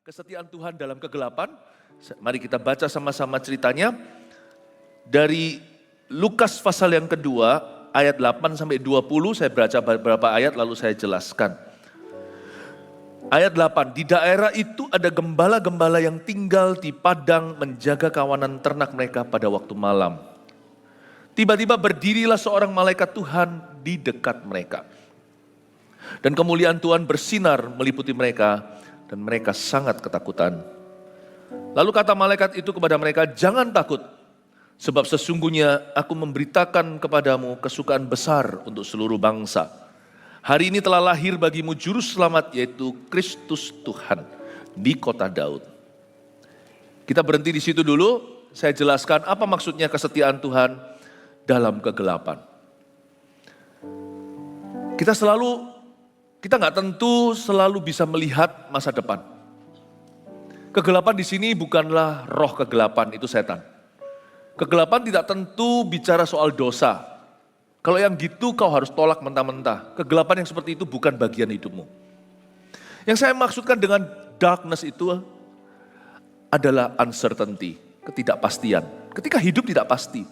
Kesetiaan Tuhan dalam kegelapan. Mari kita baca sama-sama ceritanya. Dari Lukas pasal yang kedua, ayat 8 sampai 20, saya baca beberapa ayat lalu saya jelaskan. Ayat 8, di daerah itu ada gembala-gembala yang tinggal di padang menjaga kawanan ternak mereka pada waktu malam. Tiba-tiba berdirilah seorang malaikat Tuhan di dekat mereka. Dan kemuliaan Tuhan bersinar meliputi mereka, dan mereka sangat ketakutan. Lalu kata malaikat itu kepada mereka, jangan takut, sebab sesungguhnya aku memberitakan kepadamu kesukaan besar untuk seluruh bangsa. Hari ini telah lahir bagimu juru selamat, yaitu Kristus Tuhan di kota Daud. Kita berhenti di situ dulu, saya jelaskan apa maksudnya kesetiaan Tuhan dalam kegelapan. Kita nggak tentu selalu bisa melihat masa depan. Kegelapan di sini bukanlah roh kegelapan, itu setan. Kegelapan tidak tentu bicara soal dosa. Kalau yang gitu kau harus tolak mentah-mentah. Kegelapan yang seperti itu bukan bagian hidupmu. Yang saya maksudkan dengan darkness itu adalah uncertainty, ketidakpastian. Ketika hidup tidak pasti.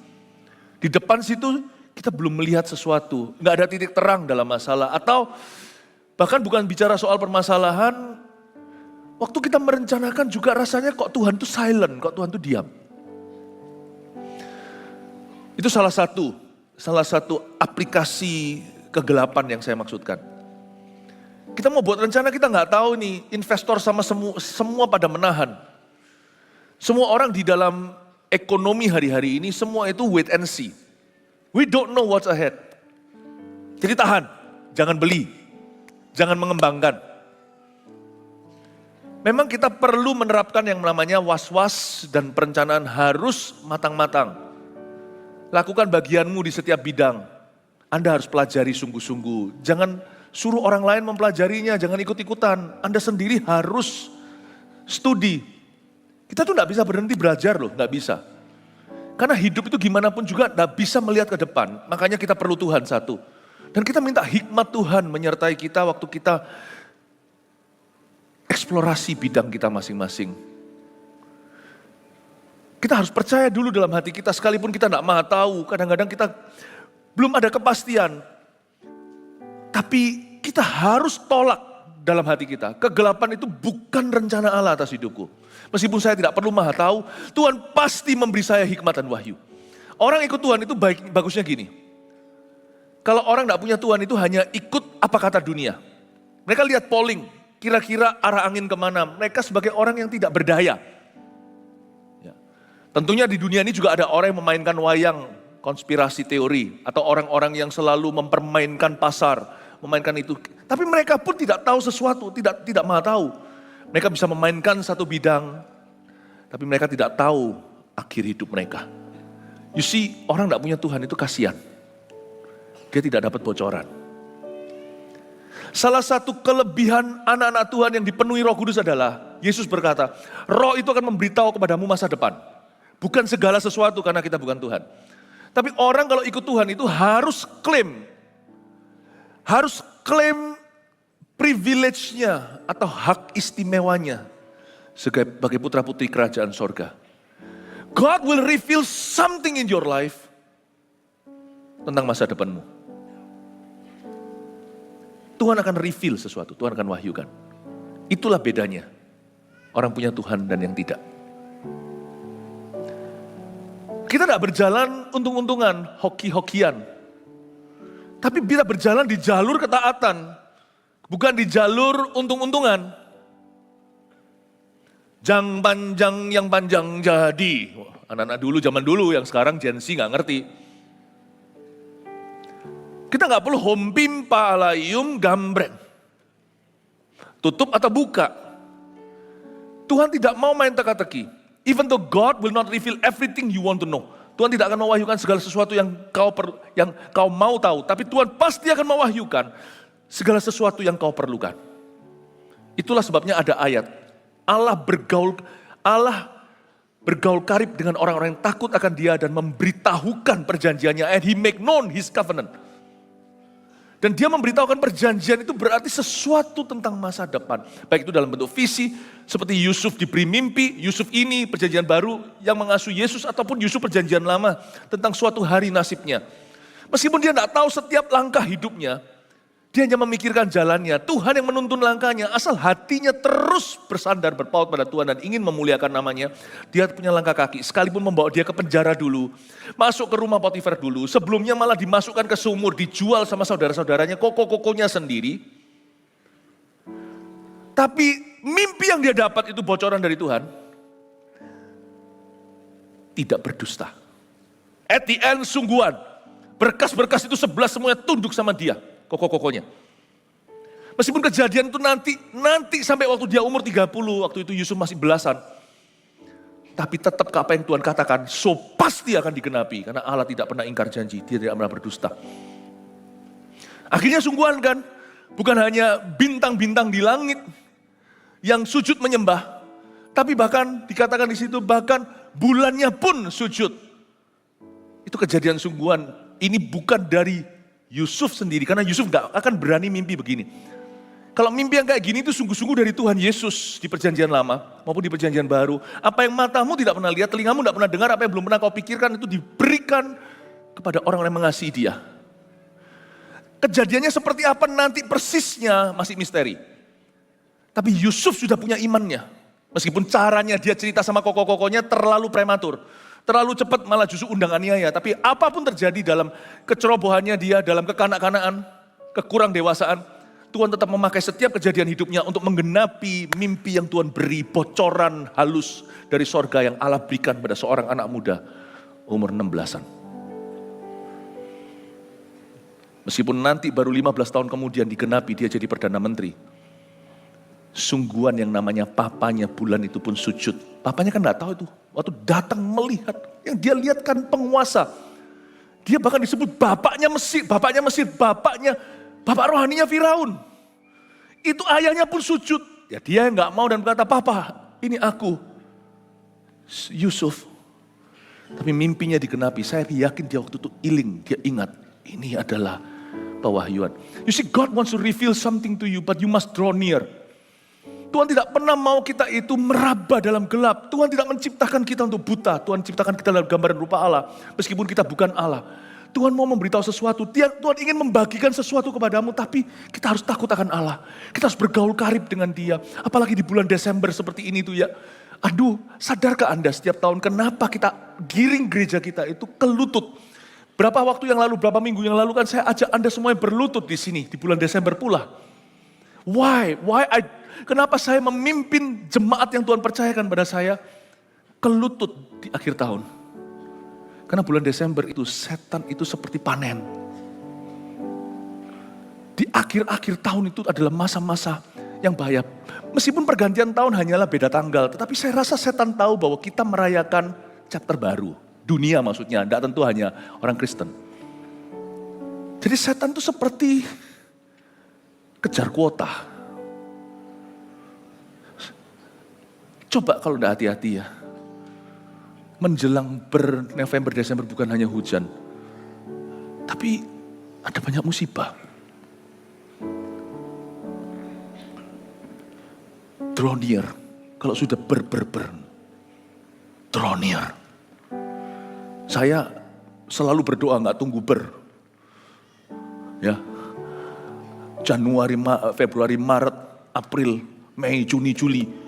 Di depan situ kita belum melihat sesuatu, nggak ada titik terang dalam masalah. Atau bahkan bukan bicara soal permasalahan, waktu kita merencanakan juga rasanya kok Tuhan itu silent, kok Tuhan itu diam. Itu salah satu aplikasi kegelapan yang saya maksudkan. Kita mau buat rencana, kita nggak tahu nih, investor sama semua pada menahan. Semua orang di dalam ekonomi hari-hari ini, semua itu wait and see. We don't know what's ahead. Jadi tahan, jangan beli. Jangan mengembangkan. Memang kita perlu menerapkan yang namanya was-was dan perencanaan harus matang-matang. Lakukan bagianmu di setiap bidang. Anda harus pelajari sungguh-sungguh. Jangan suruh orang lain mempelajarinya, jangan ikut-ikutan. Anda sendiri harus studi. Kita tuh gak bisa berhenti belajar loh, gak bisa. Karena hidup itu gimana pun juga gak bisa melihat ke depan. Makanya kita perlu Tuhan satu. Dan kita minta hikmat Tuhan menyertai kita waktu kita eksplorasi bidang kita masing-masing. Kita harus percaya dulu dalam hati kita, sekalipun kita tidak maha tahu, kadang-kadang kita belum ada kepastian. Tapi kita harus tolak dalam hati kita, kegelapan itu bukan rencana Allah atas hidupku. Meskipun saya tidak perlu maha tahu, Tuhan pasti memberi saya hikmat dan wahyu. Orang ikut Tuhan itu bagusnya gini. Kalau orang tidak punya Tuhan itu hanya ikut apa kata dunia. Mereka lihat polling, kira-kira arah angin kemana. Mereka sebagai orang yang tidak berdaya. Ya. Tentunya di dunia ini juga ada orang yang memainkan wayang, konspirasi teori. Atau orang-orang yang selalu mempermainkan pasar, memainkan itu. Tapi mereka pun tidak tahu sesuatu, tidak maha tahu. Mereka bisa memainkan satu bidang, tapi mereka tidak tahu akhir hidup mereka. You see, orang tidak punya Tuhan itu kasihan. Dia tidak dapat bocoran. Salah satu kelebihan anak-anak Tuhan yang dipenuhi Roh Kudus adalah, Yesus berkata, Roh itu akan memberitahu kepadamu masa depan. Bukan segala sesuatu karena kita bukan Tuhan. Tapi orang kalau ikut Tuhan itu harus klaim privilege-nya atau hak istimewanya sebagai putra-putri kerajaan sorga. God will reveal something in your life tentang masa depanmu. Tuhan akan reveal sesuatu, Tuhan akan wahyukan. Itulah bedanya orang punya Tuhan dan yang tidak. Kita tidak berjalan untung-untungan, hoki-hokian. Tapi kita berjalan di jalur ketaatan, bukan di jalur untung-untungan. Jang panjang yang panjang jadi. Anak-anak dulu, zaman dulu, yang sekarang Gen Z gak ngerti. Kita nggak perlu hompim palayum gambreng. Tutup atau buka. Tuhan tidak mau main teka-teki. Even though God will not reveal everything you want to know. Tuhan tidak akan mewahyukan segala sesuatu yang kau mau tahu. Tapi Tuhan pasti akan mewahyukan segala sesuatu yang kau perlukan. Itulah sebabnya ada ayat. Allah bergaul karib dengan orang-orang yang takut akan Dia dan memberitahukan perjanjiannya. And He make known His covenant. Dan dia memberitahukan perjanjian itu berarti sesuatu tentang masa depan. Baik itu dalam bentuk visi, seperti Yusuf diberi mimpi, Yusuf ini perjanjian baru yang mengasuh Yesus, ataupun Yusuf perjanjian lama tentang suatu hari nasibnya. Meskipun dia tidak tahu setiap langkah hidupnya, dia hanya memikirkan jalannya. Tuhan yang menuntun langkahnya, asal hatinya terus bersandar, berpaut pada Tuhan dan ingin memuliakan namanya. Dia punya langkah kaki, sekalipun membawa dia ke penjara dulu, masuk ke rumah Potifar dulu, sebelumnya malah dimasukkan ke sumur, dijual sama saudara-saudaranya, koko-kokonya sendiri. Tapi mimpi yang dia dapat itu bocoran dari Tuhan, tidak berdusta. At the end sungguhan, berkas-berkas itu 11 semuanya tunduk sama dia. Koko-kokonya. Meskipun kejadian itu nanti sampai waktu dia umur 30, waktu itu Yusuf masih belasan. Tapi tetap apa yang Tuhan katakan, so pasti akan digenapi. Karena Allah tidak pernah ingkar janji, dia tidak pernah berdusta. Akhirnya sungguhan kan, bukan hanya bintang-bintang di langit yang sujud menyembah. Tapi bahkan dikatakan di situ, bahkan bulannya pun sujud. Itu kejadian sungguhan, ini bukan dari Yusuf sendiri, karena Yusuf gak akan berani mimpi begini. Kalau mimpi yang kayak gini itu sungguh-sungguh dari Tuhan Yesus di perjanjian lama maupun di perjanjian baru. Apa yang matamu tidak pernah lihat, telingamu tidak pernah dengar, apa yang belum pernah kau pikirkan itu diberikan kepada orang yang mengasihi dia. Kejadiannya seperti apa nanti persisnya masih misteri. Tapi Yusuf sudah punya imannya. Meskipun caranya dia cerita sama koko-kokonya terlalu prematur. Terlalu cepat malah justru undang aniaya. Tapi apapun terjadi dalam kecerobohannya dia, dalam kekanak-kanaan, kekurang dewasaan, Tuhan tetap memakai setiap kejadian hidupnya untuk menggenapi mimpi yang Tuhan beri, bocoran halus dari sorga yang Allah berikan pada seorang anak muda umur 16-an. Meskipun nanti baru 15 tahun kemudian digenapi dia jadi Perdana Menteri. Sungguhan yang namanya papanya bulan itu pun sujud. Papanya kan gak tahu itu. Waktu datang melihat, yang dia lihat kan penguasa. Dia bahkan disebut bapaknya Mesir, bapak rohaninya Firaun. Itu ayahnya pun sujud. Ya dia gak mau dan berkata, "Papa, ini aku, Yusuf." Tapi mimpinya digenapi. Saya yakin dia waktu itu iling, dia ingat. Ini adalah pewahyuan. You see, God wants to reveal something to you, but you must draw near. Tuhan tidak pernah mau kita itu meraba dalam gelap. Tuhan tidak menciptakan kita untuk buta. Tuhan ciptakan kita dalam gambaran rupa Allah. Meskipun kita bukan Allah. Tuhan mau memberitahu sesuatu. Tuhan ingin membagikan sesuatu kepadamu. Tapi kita harus takut akan Allah. Kita harus bergaul karib dengan dia. Apalagi di bulan Desember seperti ini tuh ya. Aduh, sadarkah Anda setiap tahun kenapa kita giring gereja kita itu ke lutut. Berapa waktu yang lalu, berapa minggu yang lalu kan saya ajak Anda semuanya berlutut di sini. Di bulan Desember pula. Kenapa saya memimpin jemaat yang Tuhan percayakan pada saya ke lutut di akhir tahun? Karena bulan Desember itu setan itu seperti panen. Di akhir-akhir tahun itu adalah masa-masa yang bahaya. Meskipun pergantian tahun hanyalah beda tanggal, tetapi saya rasa setan tahu bahwa kita merayakan chapter baru. Dunia maksudnya, tidak tentu hanya orang Kristen. Jadi setan itu seperti kejar kuota. Coba kalau tidak hati-hati ya. Menjelang November, Desember bukan hanya hujan. Tapi ada banyak musibah. Draw near. Kalau sudah draw near. Saya selalu berdoa gak tunggu Ya. Januari, Februari, Maret, April, Mei, Juni, Juli.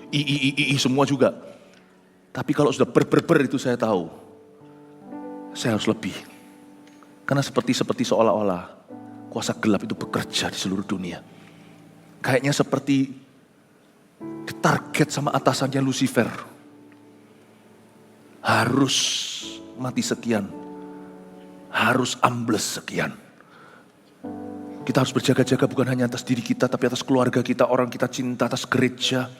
Semua juga. Tapi kalau sudah itu saya tahu. Saya harus lebih. Karena seperti seolah-olah kuasa gelap itu bekerja di seluruh dunia. Kayaknya seperti ditarget sama atasannya Lucifer. Harus mati sekian. Harus ambles sekian. Kita harus berjaga-jaga bukan hanya atas diri kita, tapi atas keluarga kita, orang kita cinta, atas gereja,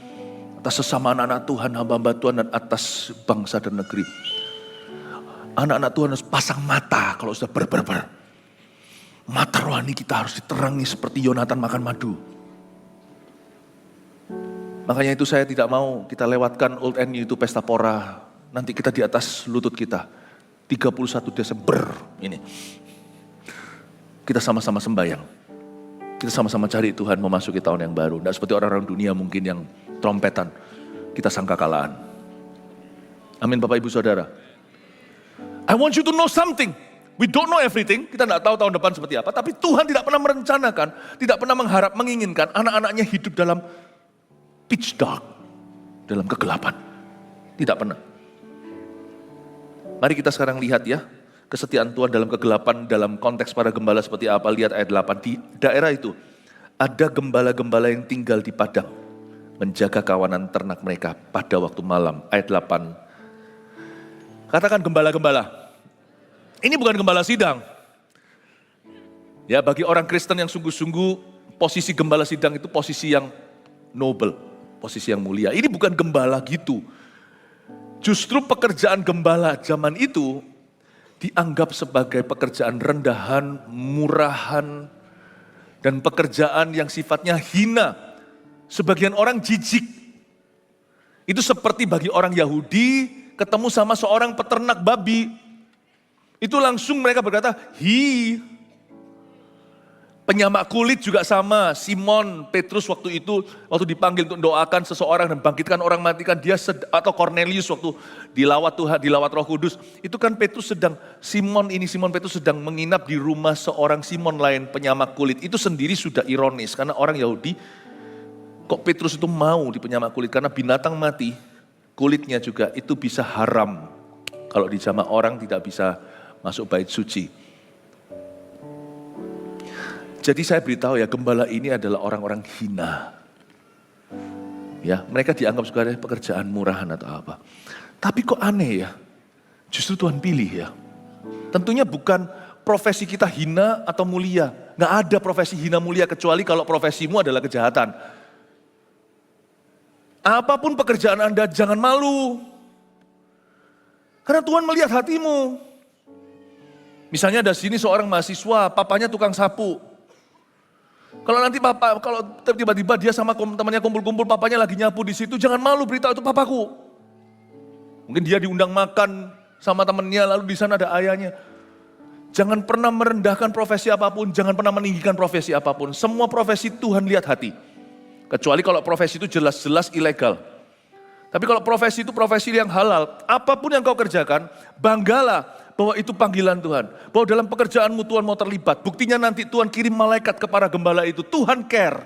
atas sesama anak-anak Tuhan, hamba-hamba Tuhan, dan atas bangsa dan negeri. Anak-anak Tuhan harus pasang mata kalau sudah Mata rohani kita harus diterangi seperti Yonatan makan madu. Makanya itu saya tidak mau kita lewatkan Old and New itu pesta pora. Nanti kita di atas lutut kita. 31 Desember ini. Kita sama-sama sembahyang. Kita sama-sama cari Tuhan memasuki tahun yang baru. Tidak seperti orang-orang dunia mungkin yang trompetan. Kita sangka kalahan. Amin Bapak Ibu Saudara. I want you to know something. We don't know everything. Kita tidak tahu tahun depan seperti apa. Tapi Tuhan tidak pernah merencanakan, tidak pernah mengharap, menginginkan anak-anaknya hidup dalam pitch dark. Dalam kegelapan. Tidak pernah. Mari kita sekarang lihat ya. Kesetiaan Tuhan dalam kegelapan, dalam konteks para gembala seperti apa. Lihat ayat 8. Di daerah itu ada gembala-gembala yang tinggal di padang. Menjaga kawanan ternak mereka pada waktu malam. Ayat 8. Katakan gembala-gembala. Ini bukan gembala sidang. Ya, bagi orang Kristen yang sungguh-sungguh, posisi gembala sidang itu posisi yang noble, posisi yang mulia. Ini bukan gembala gitu. Justru pekerjaan gembala zaman itu dianggap sebagai pekerjaan rendahan, murahan, dan pekerjaan yang sifatnya hina. Sebagian orang jijik. Itu seperti bagi orang Yahudi ketemu sama seorang peternak babi. Itu langsung mereka berkata, hi. Penyamak kulit juga sama. Simon Petrus waktu itu, waktu dipanggil untuk doakan seseorang dan bangkitkan orang mati kan dia atau Cornelius waktu dilawat Tuhan, dilawat Roh Kudus. Itu kan Simon Petrus sedang menginap di rumah seorang Simon lain penyamak kulit. Itu sendiri sudah ironis karena orang Yahudi, kok Petrus itu mau di penyamak kulit? Karena binatang mati, kulitnya juga itu bisa haram. Kalau dijamah orang tidak bisa masuk bait suci. Jadi saya beritahu ya, gembala ini adalah orang-orang hina. Ya, mereka dianggap sebagai pekerjaan murahan atau apa. Tapi kok aneh ya, justru Tuhan pilih ya. Tentunya bukan profesi kita hina atau mulia. Nggak ada profesi hina mulia kecuali kalau profesimu adalah kejahatan. Apapun pekerjaan Anda jangan malu. Karena Tuhan melihat hatimu. Misalnya ada sini seorang mahasiswa, papanya tukang sapu. Kalau nanti kalau tiba-tiba dia sama temannya kumpul-kumpul, papanya lagi nyapu di situ, jangan malu beritahu itu papaku. Mungkin dia diundang makan sama temannya, lalu di sana ada ayahnya. Jangan pernah merendahkan profesi apapun, jangan pernah meninggikan profesi apapun. Semua profesi Tuhan lihat hati. Kecuali kalau profesi itu jelas-jelas ilegal. Tapi kalau profesi itu profesi yang halal, apapun yang kau kerjakan, banggalah bahwa itu panggilan Tuhan. Bahwa dalam pekerjaanmu Tuhan mau terlibat. Buktinya nanti Tuhan kirim malaikat ke para gembala itu. Tuhan care.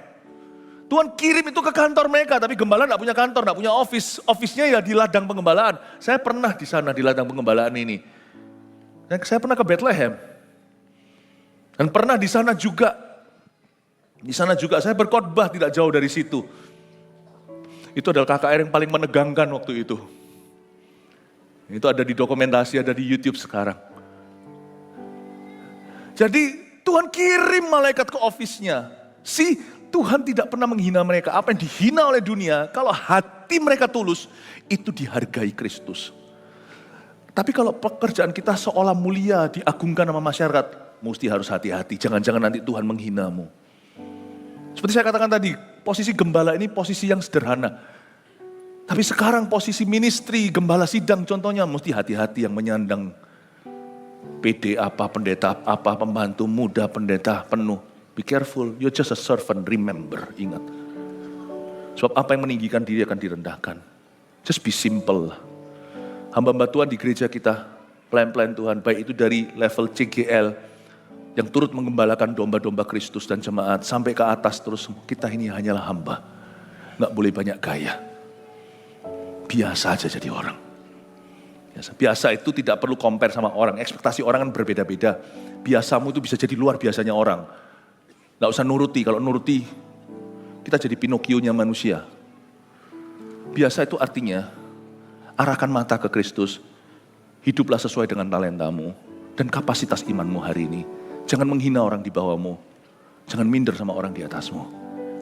Tuhan kirim itu ke kantor mereka. Tapi gembala gak punya kantor, gak punya office. Office-nya ya di ladang pengembalaan. Saya pernah di sana di ladang pengembalaan ini. Dan saya pernah ke Bethlehem. Dan pernah di sana juga. Di sana juga saya berkhotbah tidak jauh dari situ. Itu adalah KKR yang paling menegangkan waktu itu. Itu ada di dokumentasi, ada di YouTube sekarang. Jadi Tuhan kirim malaikat ke office-nya. Tuhan tidak pernah menghina mereka. Apa yang dihina oleh dunia, kalau hati mereka tulus, itu dihargai Kristus. Tapi kalau pekerjaan kita seolah mulia, diagungkan sama masyarakat, mesti harus hati-hati. Jangan-jangan nanti Tuhan menghinamu. Seperti saya katakan tadi, posisi gembala ini posisi yang sederhana. Tapi sekarang posisi ministry, gembala sidang contohnya, mesti hati-hati yang menyandang PD apa, pendeta apa, pembantu muda, pendeta penuh. Be careful, you're just a servant, remember, ingat. Sebab apa yang meninggikan diri akan direndahkan. Just be simple. Hamba-hamba Tuhan di gereja kita, plan-plan Tuhan, baik itu dari level CGL, yang turut menggembalakan domba-domba Kristus dan jemaat, sampai ke atas terus, kita ini hanyalah hamba. Nggak boleh banyak gaya. Biasa aja jadi orang. Biasa itu tidak perlu compare sama orang. Ekspektasi orang kan berbeda-beda. Biasamu itu bisa jadi luar biasanya orang. Gak usah nuruti. Kalau nuruti, kita jadi Pinocchio-nya manusia. Biasa itu artinya, arahkan mata ke Kristus. Hiduplah sesuai dengan talentamu. Dan kapasitas imanmu hari ini. Jangan menghina orang di bawahmu. Jangan minder sama orang di atasmu.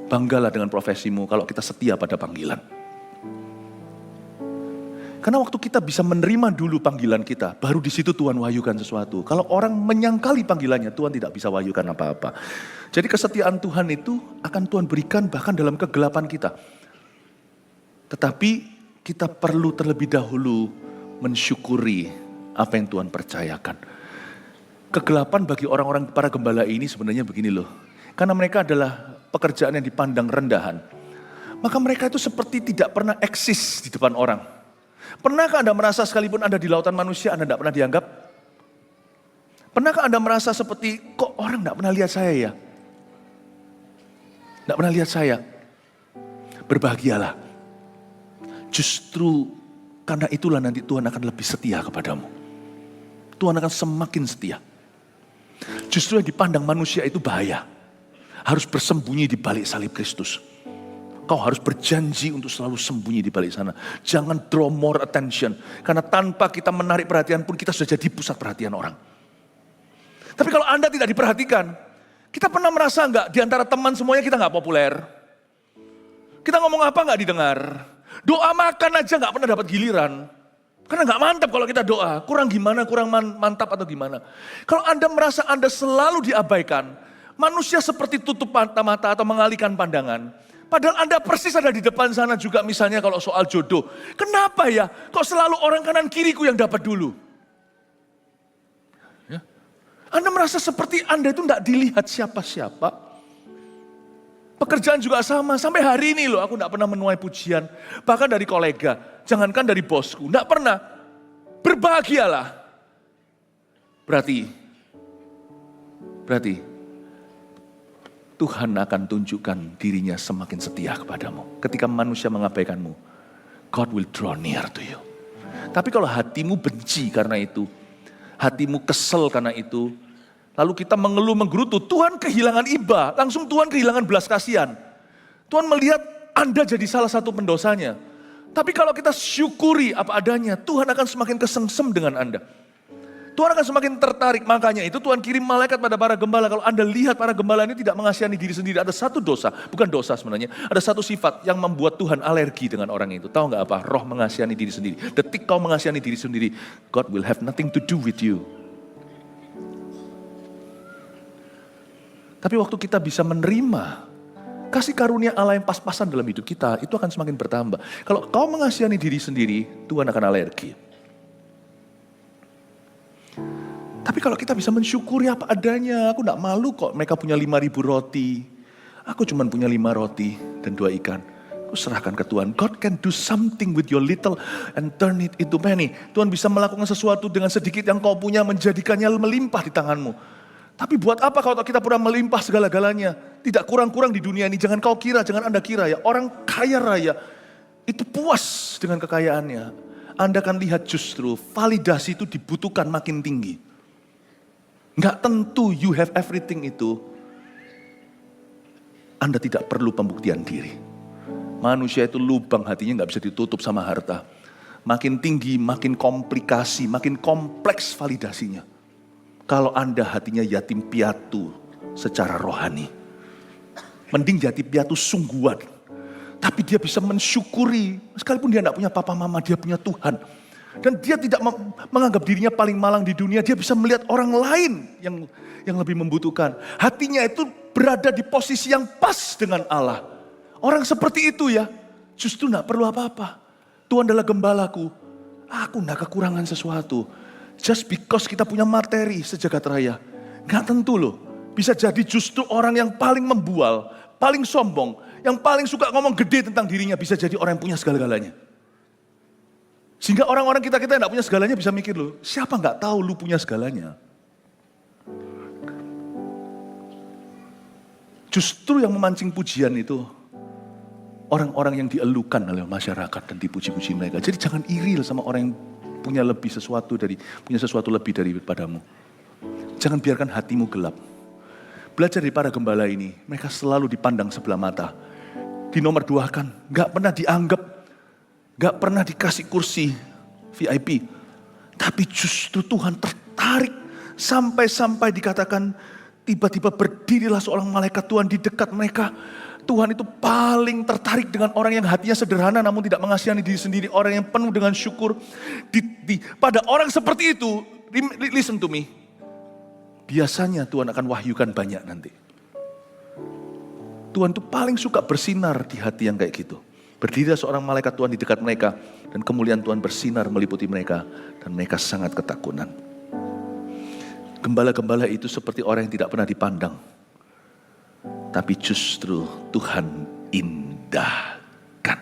Banggalah dengan profesimu kalau kita setia pada panggilan. Karena waktu kita bisa menerima dulu panggilan kita, baru di situ Tuhan wahyukan sesuatu. Kalau orang menyangkali panggilannya, Tuhan tidak bisa wahyukan apa-apa. Jadi kesetiaan Tuhan itu akan Tuhan berikan bahkan dalam kegelapan kita. Tetapi kita perlu terlebih dahulu mensyukuri apa yang Tuhan percayakan. Kegelapan bagi orang-orang para gembala ini sebenarnya begini loh. Karena mereka adalah pekerjaan yang dipandang rendahan. Maka mereka itu seperti tidak pernah eksis di depan orang. Pernahkah Anda merasa sekalipun Anda di lautan manusia, Anda tidak pernah dianggap? Pernahkah Anda merasa seperti, kok orang tidak pernah lihat saya ya? Tidak pernah lihat saya. Berbahagialah. Justru karena itulah nanti Tuhan akan lebih setia kepadamu. Tuhan akan semakin setia. Justru yang dipandang manusia itu bahaya. Harus bersembunyi di balik salib Kristus. Kau harus berjanji untuk selalu sembunyi di balik sana. Jangan draw more attention. Karena tanpa kita menarik perhatian pun kita sudah jadi pusat perhatian orang. Tapi kalau Anda tidak diperhatikan, kita pernah merasa enggak di antara teman semuanya kita enggak populer? Kita ngomong apa enggak didengar? Doa makan aja enggak pernah dapat giliran. Karena enggak mantap kalau kita doa. Kurang gimana, kurang mantap atau gimana. Kalau Anda merasa Anda selalu diabaikan, manusia seperti tutup mata atau mengalihkan pandangan. Padahal Anda persis ada di depan sana juga misalnya kalau soal jodoh. Kenapa ya? Kok selalu orang kanan kiriku yang dapat dulu? Ya. Anda merasa seperti Anda itu tidak dilihat siapa-siapa. Pekerjaan juga sama. Sampai hari ini loh aku tidak pernah menuai pujian. Bahkan dari kolega. Jangankan dari bosku. Tidak pernah. Berbahagialah. Berarti Tuhan akan tunjukkan dirinya semakin setia kepadamu. Ketika manusia mengabaikanmu, God will draw near to you. Tapi kalau hatimu benci karena itu, hatimu kesel karena itu, lalu kita mengeluh menggerutu, Tuhan kehilangan iba, langsung Tuhan kehilangan belas kasihan. Tuhan melihat Anda jadi salah satu pendosanya. Tapi kalau kita syukuri apa adanya, Tuhan akan semakin kesengsem dengan Anda. Tuhan akan semakin tertarik, makanya itu Tuhan kirim malaikat pada para gembala. Kalau Anda lihat para gembala ini tidak mengasihani diri sendiri, ada satu dosa, bukan dosa sebenarnya, ada satu sifat yang membuat Tuhan alergi dengan orang itu. Tahu nggak apa? Roh mengasihani diri sendiri. Detik kau mengasihani diri sendiri, God will have nothing to do with you. Tapi waktu kita bisa menerima kasih karunia Allah yang pas-pasan dalam hidup kita, itu akan semakin bertambah. Kalau kau mengasihani diri sendiri, Tuhan akan alergi. Tapi kalau kita bisa mensyukuri apa adanya, aku gak malu kok mereka punya 5.000 roti. Aku cuma punya 5 roti dan 2 ikan. Aku serahkan ke Tuhan. God can do something with your little and turn it into many. Tuhan bisa melakukan sesuatu dengan sedikit yang kau punya, menjadikannya melimpah di tanganmu. Tapi buat apa kalau kita pernah melimpah segala-galanya? Tidak kurang-kurang di dunia ini. Jangan kau kira, jangan Anda kira ya. Orang kaya raya itu puas dengan kekayaannya. Anda akan lihat justru validasi itu dibutuhkan makin tinggi. Nggak tentu you have everything itu. Anda tidak perlu pembuktian diri. Manusia itu lubang hatinya nggak bisa ditutup sama harta. Makin tinggi, makin komplikasi, makin kompleks validasinya. Kalau Anda hatinya yatim piatu secara rohani. Mending yatim piatu sungguhan. Tapi dia bisa mensyukuri, sekalipun dia nggak punya papa mama, dia punya Tuhan. Dan dia tidak menganggap dirinya paling malang di dunia. Dia bisa melihat orang lain yang lebih membutuhkan. Hatinya itu berada di posisi yang pas dengan Allah. Orang seperti itu ya, justru tidak perlu apa-apa. Tuhan adalah gembalaku. Aku tidak kekurangan sesuatu. Just because kita punya materi sejagat raya. Gak tentu loh. Bisa jadi justru orang yang paling membual, paling sombong, yang paling suka ngomong gede tentang dirinya, bisa jadi orang yang punya segala-galanya. Sehingga orang-orang kita yang gak punya segalanya bisa mikir loh, siapa gak tahu lu punya segalanya. Justru yang memancing pujian itu, orang-orang yang dielukan oleh masyarakat dan dipuji-puji mereka. Jadi jangan iri sama orang yang punya sesuatu lebih daripadamu. Jangan biarkan hatimu gelap. Belajar dari para gembala ini, mereka selalu dipandang sebelah mata. Dinomor 2kan, gak pernah dianggap, gak pernah dikasih kursi VIP. Tapi justru Tuhan tertarik sampai dikatakan tiba-tiba berdirilah seorang malaikat Tuhan di dekat mereka. Tuhan itu paling tertarik dengan orang yang hatinya sederhana namun tidak mengasihani diri sendiri. Orang yang penuh dengan syukur. Pada orang seperti itu, listen to me. Biasanya Tuhan akan wahyukan banyak nanti. Tuhan itu paling suka bersinar di hati yang kayak gitu. Berdiri seorang malaikat Tuhan di dekat mereka. Dan kemuliaan Tuhan bersinar meliputi mereka. Dan mereka sangat ketakutan. Gembala-gembala itu seperti orang yang tidak pernah dipandang. tapi justru Tuhan indahkan.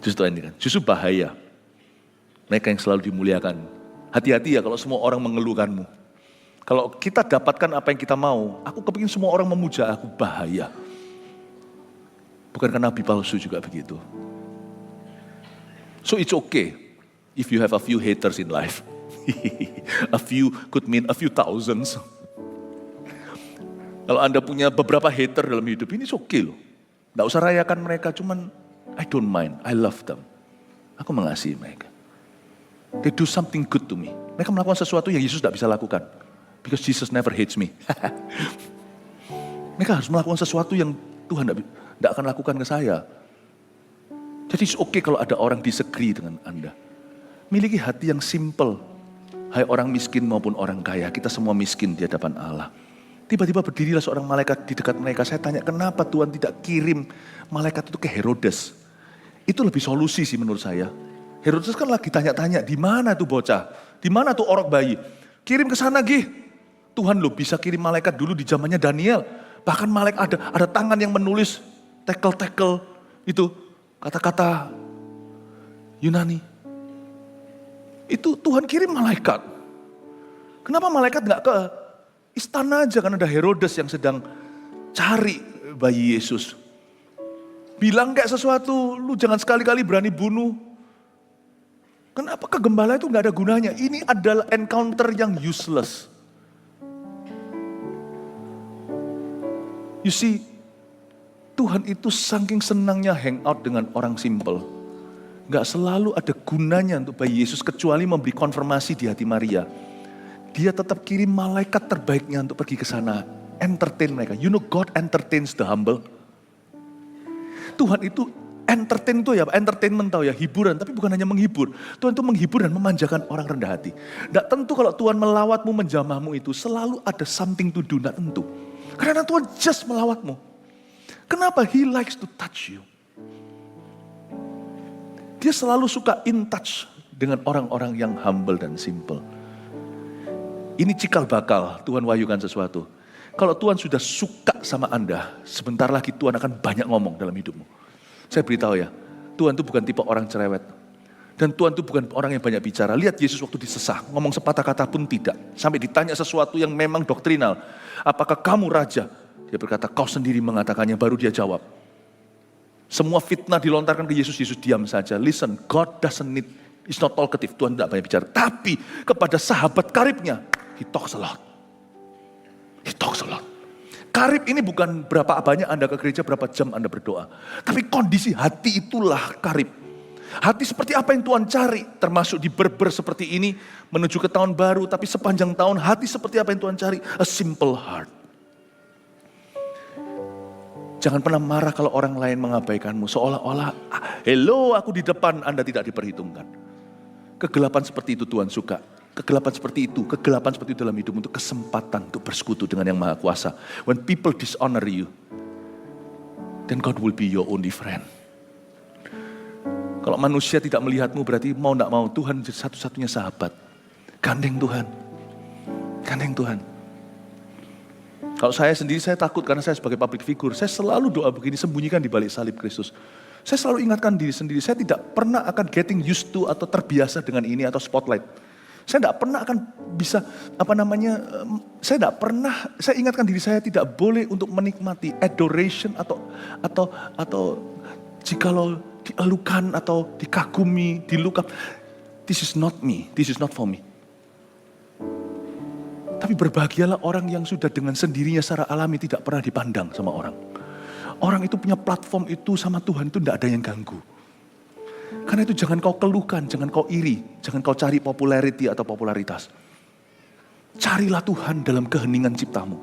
Justru bahaya. Mereka yang selalu dimuliakan. Hati-hati ya kalau semua orang mengeluhkanmu. Kalau kita dapatkan apa yang kita mau, aku kepingin semua orang memuja aku, bahaya. Bukankah nabi palsu juga begitu? So it's okay if you have a few haters in life. A few could mean a few thousands. Kalau Anda punya beberapa hater dalam hidup ini, it's okay loh. Nggak usah rayakan mereka, cuman I don't mind, I love them. Aku mengasihi mereka. They do something good to me. Mereka melakukan sesuatu yang Yesus tidak bisa lakukan. Because Jesus never hates me. Mereka harus melakukan sesuatu yang Tuhan tidak akan lakukan ke saya. Jadi it's okay kalau ada orang disagree dengan Anda. Miliki hati yang simple. Hai orang miskin maupun orang kaya, kita semua miskin di hadapan Allah. Tiba-tiba berdirilah seorang malaikat di dekat mereka. Saya tanya, kenapa Tuhan tidak kirim malaikat itu ke Herodes? Itu lebih solusi sih menurut saya. Herodes kan lagi tanya-tanya, di mana tuh bocah? Di mana tuh orok bayi? Kirim ke sana gih. Tuhan loh bisa kirim malaikat dulu di zamannya Daniel. Bahkan malaikat ada tangan yang menulis tekel-tekel itu kata-kata Yunani. Itu Tuhan kirim malaikat. Kenapa malaikat nggak ke istana aja, kan ada Herodes yang sedang cari bayi Yesus. Bilang kayak sesuatu, lu jangan sekali-kali berani bunuh. Kenapa ke gembala itu gak ada gunanya? Ini adalah encounter yang useless. You see, Tuhan itu saking senangnya hangout dengan orang simple. Gak selalu ada gunanya untuk bayi Yesus kecuali memberi konfirmasi di hati Maria. Dia tetap kirim malaikat terbaiknya untuk pergi ke sana. Entertain mereka. You know God entertains the humble. Tuhan itu entertain itu ya, entertainment tahu ya, hiburan. Tapi bukan hanya menghibur. Tuhan itu menghibur dan memanjakan orang rendah hati. Tidak tentu kalau Tuhan melawatmu, menjamahmu itu selalu ada something to do, tidak tentu. Karena Tuhan just melawatmu. Kenapa? He likes to touch you. Dia selalu suka in touch dengan orang-orang yang humble dan simple. Ini cikal bakal Tuhan wahyukan sesuatu. Kalau Tuhan sudah suka sama Anda, sebentar lagi Tuhan akan banyak ngomong dalam hidupmu. Saya beritahu ya, Tuhan itu bukan tipe orang cerewet. Dan Tuhan itu bukan orang yang banyak bicara. Lihat Yesus waktu disesah, ngomong sepatah kata pun tidak. Sampai ditanya sesuatu yang memang doktrinal. Apakah kamu raja? Dia berkata, kau sendiri mengatakannya, baru dia jawab. Semua fitnah dilontarkan ke Yesus, Yesus diam saja. Listen, God doesn't need, it's not talkative, Tuhan tidak banyak bicara. Tapi kepada sahabat karibnya, He talks a lot. He talks a lot. Karib ini bukan berapa banyak Anda ke gereja, berapa jam Anda berdoa. Tapi kondisi hati itulah karib. Hati seperti apa yang Tuhan cari, termasuk di berber seperti ini, menuju ke tahun baru, tapi sepanjang tahun hati seperti apa yang Tuhan cari? A simple heart. Jangan pernah marah kalau orang lain mengabaikanmu, seolah-olah, hello aku di depan, Anda tidak diperhitungkan. Kegelapan seperti itu Tuhan suka. Kegelapan seperti itu dalam hidup untuk kesempatan untuk bersekutu dengan yang Maha Kuasa. When people dishonor you, then God will be your only friend. Kalau manusia tidak melihatmu berarti mau tidak mau Tuhan satu-satunya sahabat. Gandeng Tuhan. Gandeng Tuhan. Kalau saya sendiri saya takut karena saya sebagai public figure. Saya selalu doa begini, sembunyikan di balik salib Kristus. Saya selalu ingatkan diri sendiri. Saya tidak pernah akan getting used to atau terbiasa dengan ini atau spotlight. Saya tidak pernah akan bisa, saya ingatkan diri saya tidak boleh untuk menikmati adoration atau jikalau dielukan atau dikagumi, diluka. This is not me, this is not for me. Tapi berbahagialah orang yang sudah dengan sendirinya secara alami tidak pernah dipandang sama orang. Orang itu punya platform itu sama Tuhan itu tidak ada yang ganggu. Karena itu jangan kau keluhkan, jangan kau iri, jangan kau cari popularity atau popularitas. Carilah Tuhan dalam keheningan ciptamu.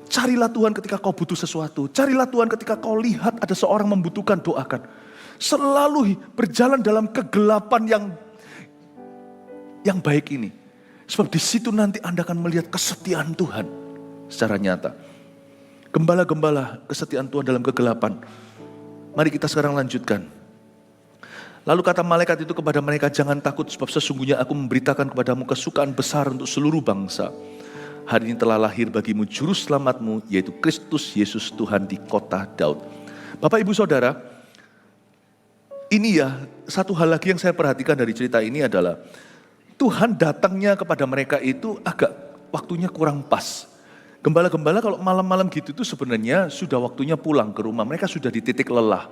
Carilah Tuhan ketika kau butuh sesuatu. Carilah Tuhan ketika kau lihat ada seorang membutuhkan, doakan. Selalu berjalan dalam kegelapan yang baik ini. Sebab di situ nanti Anda akan melihat kesetiaan Tuhan secara nyata. Gembala-gembala kesetiaan Tuhan dalam kegelapan. Mari kita sekarang lanjutkan. Lalu kata malaikat itu kepada mereka, jangan takut sebab sesungguhnya aku memberitakan kepadamu kesukaan besar untuk seluruh bangsa. Hari ini telah lahir bagimu juru selamatmu, yaitu Kristus Yesus Tuhan di kota Daud. Bapak Ibu Saudara, ini ya satu hal lagi yang saya perhatikan dari cerita ini adalah Tuhan datangnya kepada mereka itu agak waktunya kurang pas. Gembala-gembala kalau malam-malam gitu itu sebenarnya sudah waktunya pulang ke rumah. Mereka sudah di titik lelah.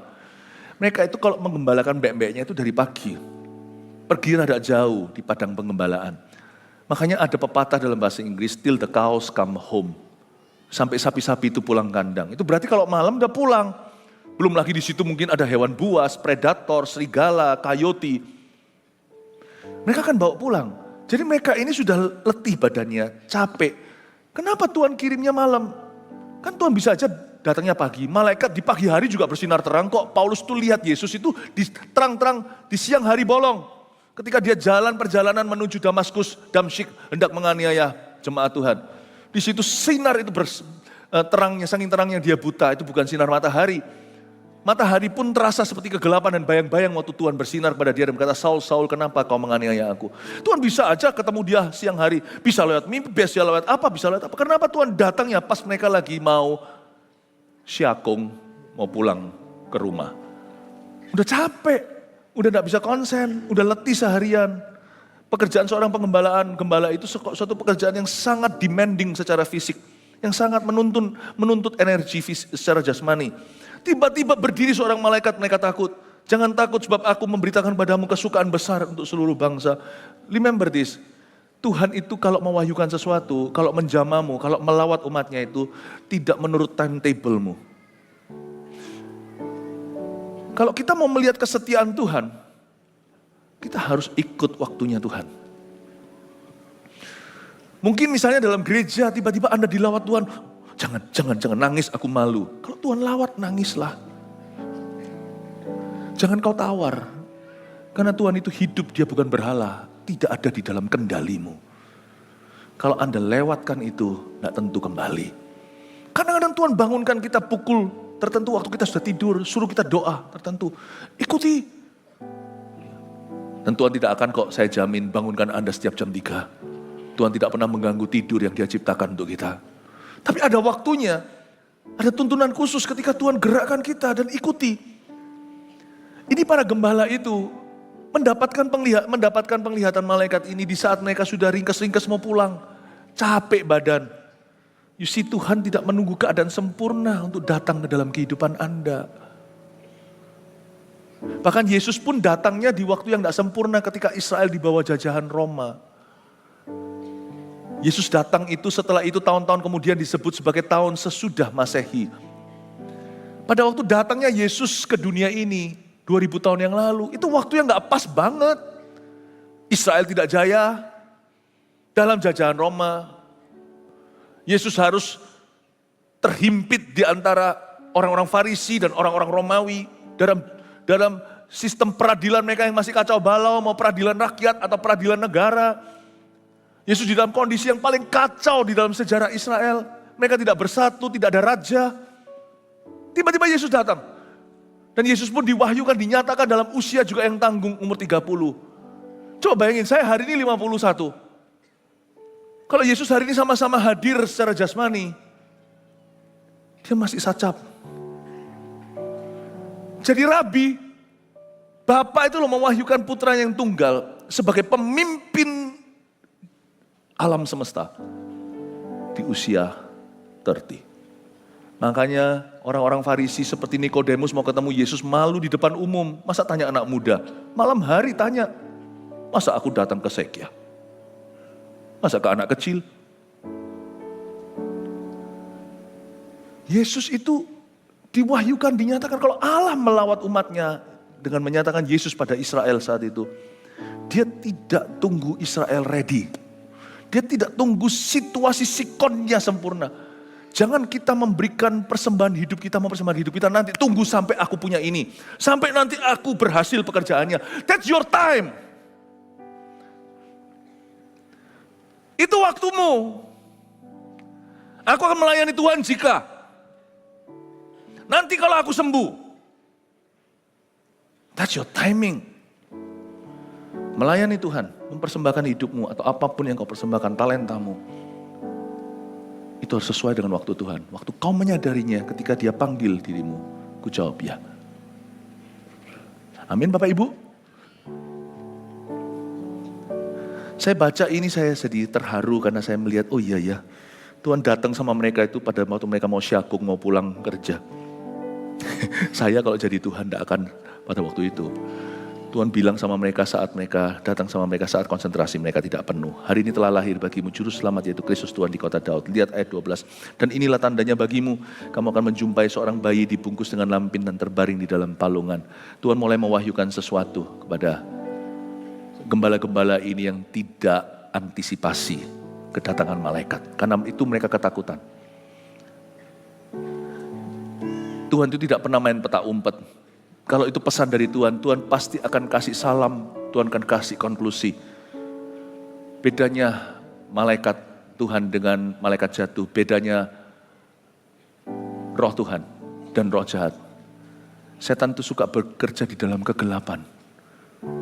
Mereka itu kalau menggembalakan mbek-mbeknya itu dari pagi. Pergi rada jauh di padang penggembalaan. Makanya ada pepatah dalam bahasa Inggris, till the cows come home. Sampai sapi-sapi itu pulang kandang. Itu berarti kalau malam udah pulang. Belum lagi di situ mungkin ada hewan buas, predator, serigala, coyote. Mereka akan bawa pulang. Jadi mereka ini sudah letih badannya, capek. Kenapa Tuhan kirimnya malam? Kan Tuhan bisa aja datangnya pagi. Malaikat di pagi hari juga bersinar terang kok. Paulus tuh lihat Yesus itu di terang-terang di siang hari bolong. Ketika dia jalan perjalanan menuju Damaskus, Damsyik hendak menganiaya jemaat Tuhan. Di situ sinar itu terangnya, saking terangnya dia buta, itu bukan sinar matahari. Matahari pun terasa seperti kegelapan dan bayang-bayang waktu Tuhan bersinar pada dia dan berkata, Saul, Saul, kenapa kau menganiaya aku? Tuhan bisa aja ketemu dia siang hari, bisa lewat mimpi, bisa lewat apa, bisa lewat apa. Kenapa Tuhan datangnya pas mereka lagi mau syakung, mau pulang ke rumah. Udah capek. Udah gak bisa konsen, udah letih seharian. Pekerjaan seorang gembala itu suatu pekerjaan yang sangat demanding secara fisik. Yang sangat menuntut energi secara jasmani. Tiba-tiba berdiri seorang malaikat, mereka takut. Jangan takut sebab aku memberitakan padamu kesukaan besar untuk seluruh bangsa. Remember this, Tuhan itu kalau mewahyukan sesuatu, kalau menjamamu, kalau melawat umatnya itu tidak menurut timetable-mu. Kalau kita mau melihat kesetiaan Tuhan, kita harus ikut waktunya Tuhan. Mungkin misalnya dalam gereja tiba-tiba Anda dilawat Tuhan, jangan nangis, aku malu. Kalau Tuhan lawat, nangislah. Jangan kau tawar, karena Tuhan itu hidup, dia bukan berhala, tidak ada di dalam kendalimu. Kalau Anda lewatkan itu, tidak tentu kembali. Kadang-kadang Tuhan bangunkan kita pukul tertentu waktu kita sudah tidur, suruh kita doa tertentu. Ikuti. Dan Tuhan tidak akan kok saya jamin bangunkan Anda setiap jam 3. Tuhan tidak pernah mengganggu tidur yang dia ciptakan untuk kita. Tapi ada waktunya, ada tuntunan khusus ketika Tuhan gerakkan kita dan ikuti. Ini para gembala itu mendapatkan penglihatan malaikat ini di saat mereka sudah ringkes-ringkes mau pulang. Capek badan. You see, Tuhan tidak menunggu keadaan sempurna untuk datang ke dalam kehidupan Anda. Bahkan Yesus pun datangnya di waktu yang tidak sempurna ketika Israel di bawah jajahan Roma. Yesus datang itu setelah itu tahun-tahun kemudian disebut sebagai tahun sesudah Masehi. Pada waktu datangnya Yesus ke dunia ini 2000 tahun yang lalu, itu waktu yang gak pas banget. Israel tidak jaya dalam jajahan Roma. Yesus harus terhimpit di antara orang-orang Farisi dan orang-orang Romawi dalam sistem peradilan mereka yang masih kacau balau, mau peradilan rakyat atau peradilan negara. Yesus di dalam kondisi yang paling kacau di dalam sejarah Israel. Mereka tidak bersatu, tidak ada raja. Tiba-tiba Yesus datang. Dan Yesus pun diwahyukan, dinyatakan dalam usia juga yang tanggung, umur 30. Coba bayangin, saya hari ini 51. Kalau Yesus hari ini sama-sama hadir secara jasmani, dia masih sacap. Jadi Rabi, Bapa itu loh mewahyukan putra yang tunggal sebagai pemimpin alam semesta di usia 30. Makanya orang-orang Farisi seperti Nikodemus mau ketemu Yesus malu di depan umum. Masa tanya anak muda? Malam hari tanya, masa aku datang ke Sekya? Masa ke anak kecil? Yesus itu diwahyukan, dinyatakan kalau Allah melawat umatnya dengan menyatakan Yesus pada Israel saat itu. Dia tidak tunggu Israel ready. Dia tidak tunggu situasi sikonnya sempurna. Jangan kita memberikan persembahan hidup kita, mempersembahkan hidup kita nanti. Tunggu sampai aku punya ini. Sampai nanti aku berhasil pekerjaannya. That's your time. Itu waktumu. Aku akan melayani Tuhan jika nanti kalau aku sembuh. That's your timing. Melayani Tuhan, mempersembahkan hidupmu atau apapun yang kau persembahkan, talentamu. itu harus sesuai dengan waktu Tuhan. Waktu kau menyadarinya ketika dia panggil dirimu, ku jawab ya. Amin Bapak Ibu. Saya baca ini saya sedih, terharu karena saya melihat, oh iya ya, Tuhan datang sama mereka itu pada waktu mereka mau syakung, mau pulang kerja. Saya kalau jadi Tuhan tidak akan pada waktu itu. Tuhan bilang sama mereka saat mereka datang sama mereka saat konsentrasi mereka tidak penuh. Hari ini telah lahir bagimu juru selamat yaitu Kristus Tuhan di kota Daud. Lihat ayat 12. Dan inilah tandanya bagimu, kamu akan menjumpai seorang bayi dibungkus dengan lampin dan terbaring di dalam palungan. Tuhan mulai mewahyukan sesuatu kepada gembala-gembala ini yang tidak antisipasi kedatangan malaikat. Karena itu mereka ketakutan. Tuhan itu tidak pernah main peta umpet. Kalau itu pesan dari Tuhan, Tuhan pasti akan kasih salam, Tuhan akan kasih konklusi. Bedanya malaikat Tuhan dengan malaikat jatuh, bedanya roh Tuhan dan roh jahat. Setan itu suka bekerja di dalam kegelapan.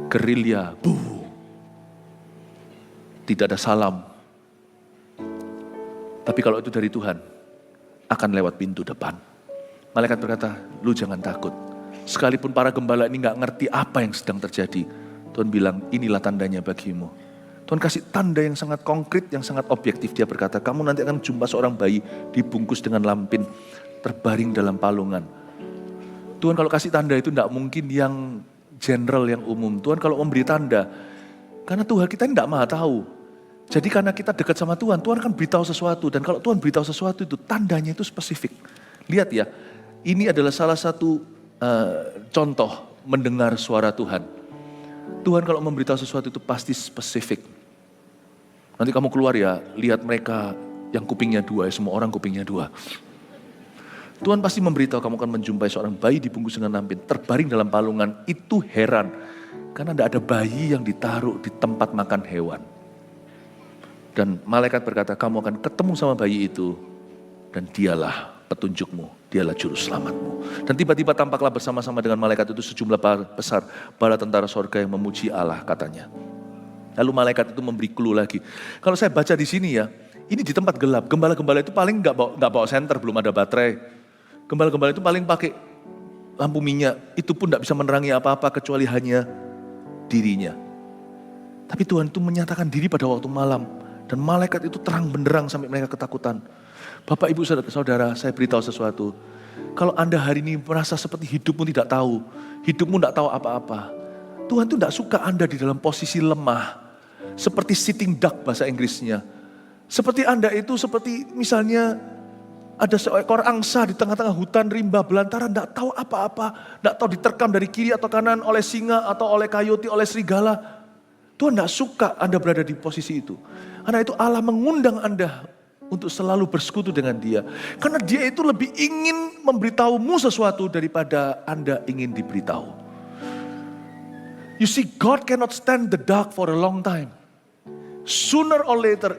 Gerilya, tidak ada salam. Tapi kalau itu dari Tuhan, akan lewat pintu depan. Malaikat berkata, lu jangan takut. Sekalipun para gembala ini gak ngerti apa yang sedang terjadi, Tuhan bilang, inilah tandanya bagimu. Tuhan kasih tanda yang sangat konkret, yang sangat objektif. Dia berkata, kamu nanti akan jumpa seorang bayi dibungkus dengan lampin, terbaring dalam palungan. Tuhan kalau kasih tanda itu gak mungkin yang general, yang umum. Tuhan kalau memberi tanda, karena Tuhan kita ini gak maha tahu. Jadi karena kita dekat sama Tuhan, Tuhan akan beritahu sesuatu. Dan kalau Tuhan beritahu sesuatu itu, tandanya itu spesifik. Lihat ya, ini adalah salah satu contoh mendengar suara Tuhan. Tuhan kalau memberitahu sesuatu itu pasti spesifik. Nanti kamu keluar ya, lihat mereka yang kupingnya dua, semua orang kupingnya dua. Tuhan pasti memberitahu kamu akan menjumpai seorang bayi dibungkus dengan lampin, terbaring dalam palungan. Itu heran, karena tidak ada bayi yang ditaruh di tempat makan hewan. Dan malaikat berkata, kamu akan ketemu sama bayi itu, dan dialah petunjukmu, dialah juru selamatmu. Dan tiba-tiba tampaklah bersama-sama dengan malaikat itu sejumlah besar bala tentara sorga yang memuji Allah katanya. Lalu malaikat itu memberi clue lagi. Kalau saya baca di sini ya, ini di tempat gelap. Gembala-gembala itu paling nggak bawa senter, belum ada baterai. Gembala-gembala itu paling pakai lampu minyak. Itu pun nggak bisa menerangi apa-apa kecuali hanya dirinya. Tapi Tuhan itu menyatakan diri pada waktu malam. Dan malaikat itu terang benderang sampai mereka ketakutan. Bapak, Ibu, Saudara, saya beritahu sesuatu. Kalau Anda hari ini merasa seperti hidupmu tidak tahu, hidupmu tidak tahu apa-apa. Tuhan itu tidak suka Anda di dalam posisi lemah. Seperti sitting duck bahasa Inggrisnya. Seperti Anda itu seperti misalnya ada seekor angsa di tengah-tengah hutan rimba belantara, tidak tahu apa-apa. Tidak tahu diterkam dari kiri atau kanan oleh singa atau oleh coyote, oleh serigala. Tuhan tidak suka Anda berada di posisi itu. Karena itu Allah mengundang Anda untuk selalu bersekutu dengan dia. Karena dia itu lebih ingin memberitahumu sesuatu daripada Anda ingin diberitahu. You see, God cannot stand the dark for a long time. Sooner or later,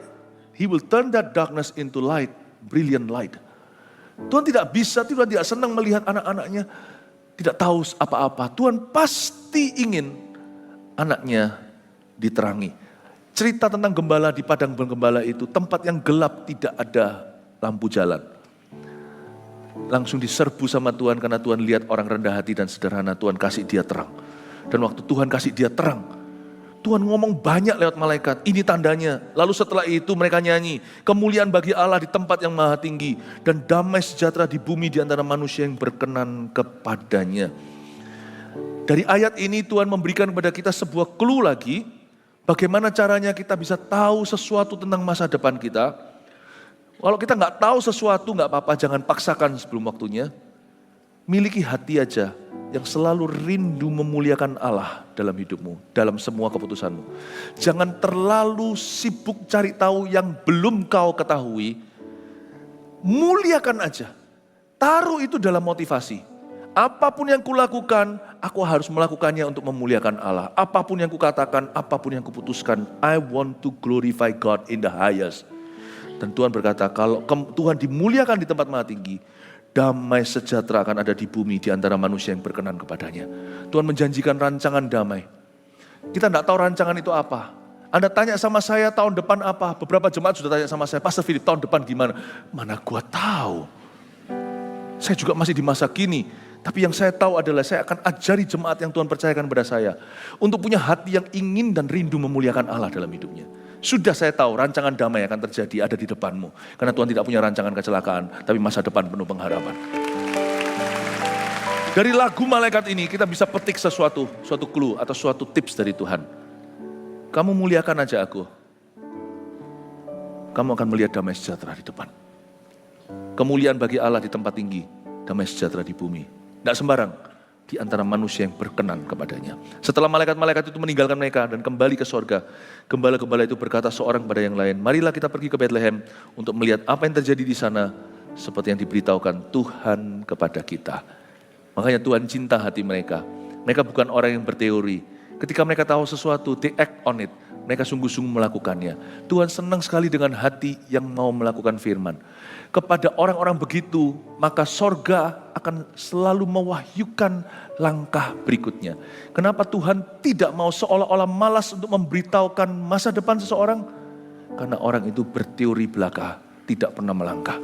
He will turn that darkness into light, brilliant light. Tuhan tidak bisa, Tuhan tidak senang melihat anak-anaknya tidak tahu apa-apa. Tuhan pasti ingin anaknya diterangi. Cerita tentang gembala di padang gembala itu, tempat yang gelap tidak ada lampu jalan. Langsung diserbu sama Tuhan karena Tuhan lihat orang rendah hati dan sederhana, Tuhan kasih dia terang. Dan waktu Tuhan kasih dia terang, Tuhan ngomong banyak lewat malaikat, ini tandanya. Lalu setelah itu mereka nyanyi, kemuliaan bagi Allah di tempat yang maha tinggi, dan damai sejahtera di bumi di antara manusia yang berkenan kepadanya. Dari ayat ini Tuhan memberikan kepada kita sebuah clue lagi, bagaimana caranya kita bisa tahu sesuatu tentang masa depan kita. Kalau kita nggak tahu sesuatu nggak apa-apa, jangan paksakan sebelum waktunya. Miliki hati aja yang selalu rindu memuliakan Allah dalam hidupmu, dalam semua keputusanmu. Jangan terlalu sibuk cari tahu yang belum kau ketahui. Muliakan aja. Taruh itu dalam motivasi. Apapun yang kulakukan, aku harus melakukannya untuk memuliakan Allah. Apapun yang kukatakan, apapun yang kuputuskan, I want to glorify God in the highest. Dan Tuhan berkata, kalau Tuhan dimuliakan di tempat maha tinggi, damai sejahtera akan ada di bumi di antara manusia yang berkenan kepadanya. Tuhan menjanjikan rancangan damai. Kita tidak tahu rancangan itu apa. Anda tanya sama saya tahun depan apa? Beberapa jemaat sudah tanya sama saya, Pastor Philip tahun depan gimana? Mana gua tahu. Saya juga masih di masa kini. Tapi yang saya tahu adalah saya akan ajari jemaat yang Tuhan percayakan kepada saya. Untuk punya hati yang ingin dan rindu memuliakan Allah dalam hidupnya. Sudah saya tahu rancangan damai akan terjadi ada di depanmu. Karena Tuhan tidak punya rancangan kecelakaan, tapi masa depan penuh pengharapan. Dari lagu malaikat ini kita bisa petik suatu clue atau suatu tips dari Tuhan. Kamu muliakan aja aku. Kamu akan melihat damai sejahtera di depan. Kemuliaan bagi Allah di tempat tinggi, damai sejahtera di bumi. Tidak sembarang, di antara manusia yang berkenan kepadanya. Setelah malaikat-malaikat itu meninggalkan mereka dan kembali ke sorga, gembala-gembala itu berkata seorang kepada yang lain, marilah kita pergi ke Bethlehem untuk melihat apa yang terjadi di sana, seperti yang diberitahukan Tuhan kepada kita. Makanya Tuhan cinta hati mereka. Mereka bukan orang yang berteori. Ketika mereka tahu sesuatu, they act on it. Mereka sungguh-sungguh melakukannya. Tuhan senang sekali dengan hati yang mau melakukan firman. Kepada orang-orang begitu, maka sorga akan selalu mewahyukan langkah berikutnya. Kenapa Tuhan tidak mau seolah-olah malas untuk memberitahukan masa depan seseorang? Karena orang itu berteori belaka, tidak pernah melangkah.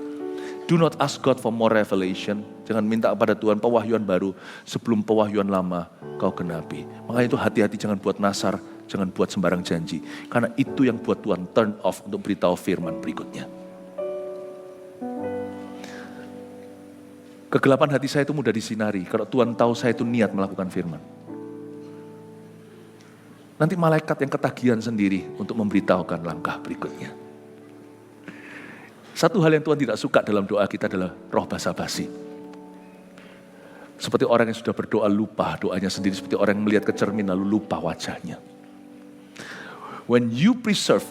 Do not ask God for more revelation. Jangan minta kepada Tuhan pewahyuan baru sebelum pewahyuan lama kau genapi. Makanya itu hati-hati jangan buat nasar, jangan buat sembarang janji. Karena itu yang buat Tuhan turn off untuk beritahu firman berikutnya. Kegelapan hati saya itu mudah disinari. Kalau Tuhan tahu saya itu niat melakukan firman. Nanti malaikat yang ketagihan sendiri untuk memberitahukan langkah berikutnya. Satu hal yang Tuhan tidak suka dalam doa kita adalah roh basa-basi. Seperti orang yang sudah berdoa lupa doanya sendiri. Seperti orang yang melihat ke cermin lalu lupa wajahnya. When you preserve,